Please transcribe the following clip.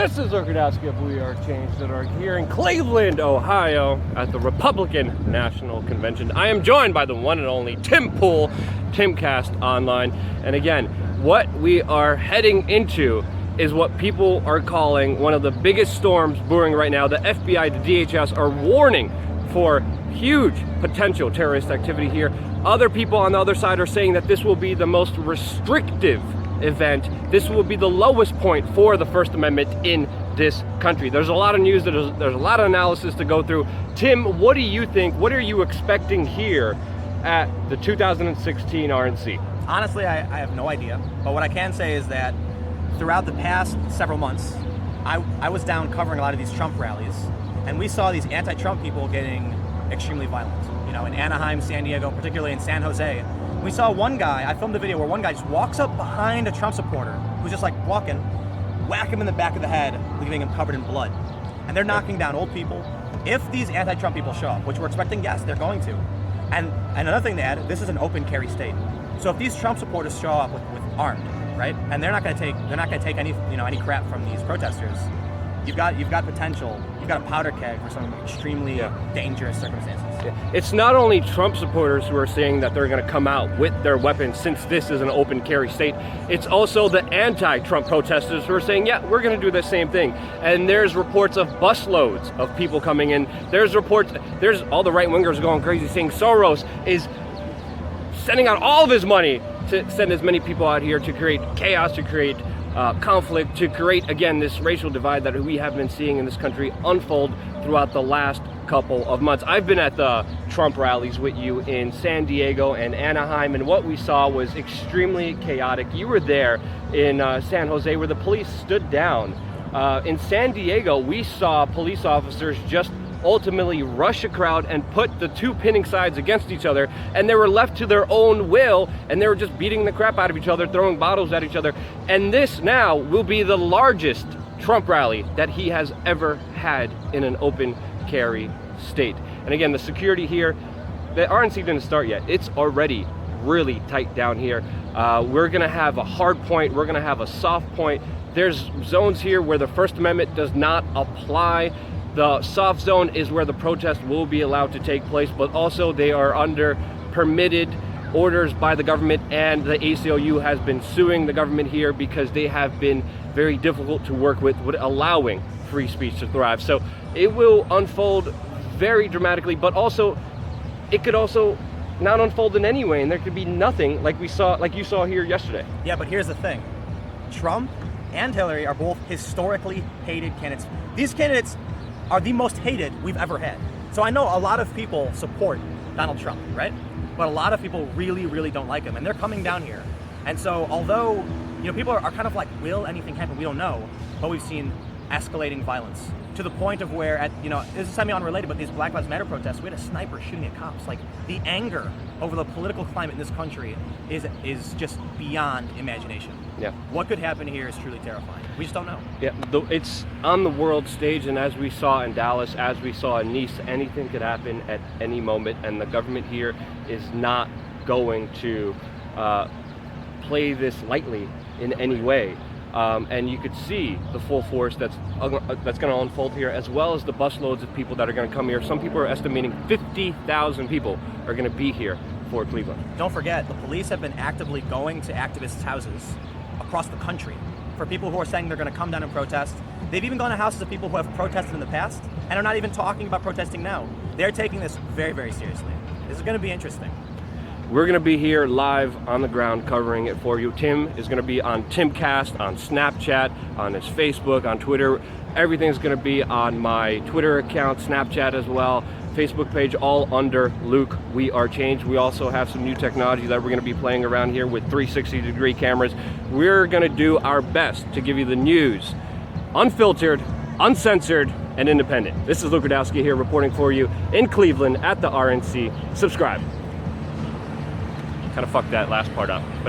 This is Rudkowski of WeAreChange that are here in Cleveland, Ohio at the Republican National Convention. I am joined by the one and only Tim Pool, Timcast Online. And again, what we are heading into is what people are calling one of the biggest storms brewing right now. The FBI, the DHS are warning for huge potential terrorist activity here. Other people on the other side are saying that this will be the most restrictive event. This will be the lowest point for the First Amendment in this country. There's a lot of news, there's a lot of analysis to go through. Tim, what do you think? What are you expecting here at the 2016 RNC? Honestly, I have no idea. But what I can say is that throughout the past several months, I was down covering a lot of these Trump rallies, and we saw these anti-Trump people getting extremely violent. You know, in Anaheim, San Diego, particularly in San Jose. We saw one guy, I filmed a video where one guy just walks up behind a Trump supporter who's just like walking, whack him in the back of the head, leaving him covered in blood. And they're knocking down old people. If these anti-Trump people show up, which we're expecting, yes, they're going to. And another thing to add, this is an open carry state. So if these Trump supporters show up with armed, right, and they're not going to take any crap from these protesters, you've got potential. You've got a powder keg for some extremely dangerous circumstances. Yeah. It's not only Trump supporters who are saying that they're going to come out with their weapons since this is an open carry state. It's also the anti-Trump protesters who are saying, yeah, we're going to do the same thing. And there's reports of busloads of people coming in. There's reports, there's all the right-wingers going crazy saying Soros is sending out all of his money to send as many people out here to create chaos, to create conflict, to create, again, this racial divide that we have been seeing in this country unfold throughout the last couple of months. I've been at the Trump rallies with you in San Diego and Anaheim, and what we saw was extremely chaotic. You were there in San Jose where the police stood down. In San Diego, we saw police officers just ultimately rush a crowd and put the two pinning sides against each other, and they were left to their own will, and they were just beating the crap out of each other, throwing bottles at each other. And this now will be the largest Trump rally that he has ever had in an open carry state. And again, the security here, the RNC didn't start yet. It's already really tight down here. We're gonna have a hard point, we're gonna have a soft point. There's zones here where the First Amendment does not apply. The soft zone is where the protest will be allowed to take place, but also they are under permitted orders by the government, and the ACLU has been suing the government here because they have been very difficult to work with allowing free speech to thrive. So it will unfold very dramatically, but also it could also not unfold in any way, and there could be nothing like you saw here yesterday. Yeah, but here's the thing. Trump and Hillary are both historically hated candidates. These candidates are the most hated we've ever had. So I know a lot of people support Donald Trump, right? But a lot of people really, really don't like him, and they're coming down here. And so although, people are kind of like, will anything happen? We don't know. But we've seen escalating violence to the point of where this is semi-unrelated, but these Black Lives Matter protests, we had a sniper shooting at cops. Like, the anger over the political climate in this country is just beyond imagination. Yeah. What could happen here is truly terrifying. We just don't know. Yeah, it's on the world stage, and as we saw in Dallas, as we saw in Nice, anything could happen at any moment, and the government here is not going to play this lightly in any way. And you could see the full force that's going to unfold here, as well as the busloads of people that are going to come here. Some people are estimating 50,000 people are going to be here for Cleveland. Don't forget, the police have been actively going to activists' houses across the country for people who are saying they're going to come down and protest. They've even gone to houses of people who have protested in the past and are not even talking about protesting now. They're taking this very, very seriously. This is going to be interesting. We're going to be here live on the ground covering it for you. Tim is going to be on Timcast, on Snapchat, on his Facebook, on Twitter. Everything's going to be on my Twitter account, Snapchat as well, Facebook page, all under Luke WeAreChange. We also have some new technology that we're going to be playing around here with 360-degree cameras. We're going to do our best to give you the news unfiltered, uncensored, and independent. This is Luke Rudkowski here reporting for you in Cleveland at the RNC. Subscribe. Kind of fucked that last part up, but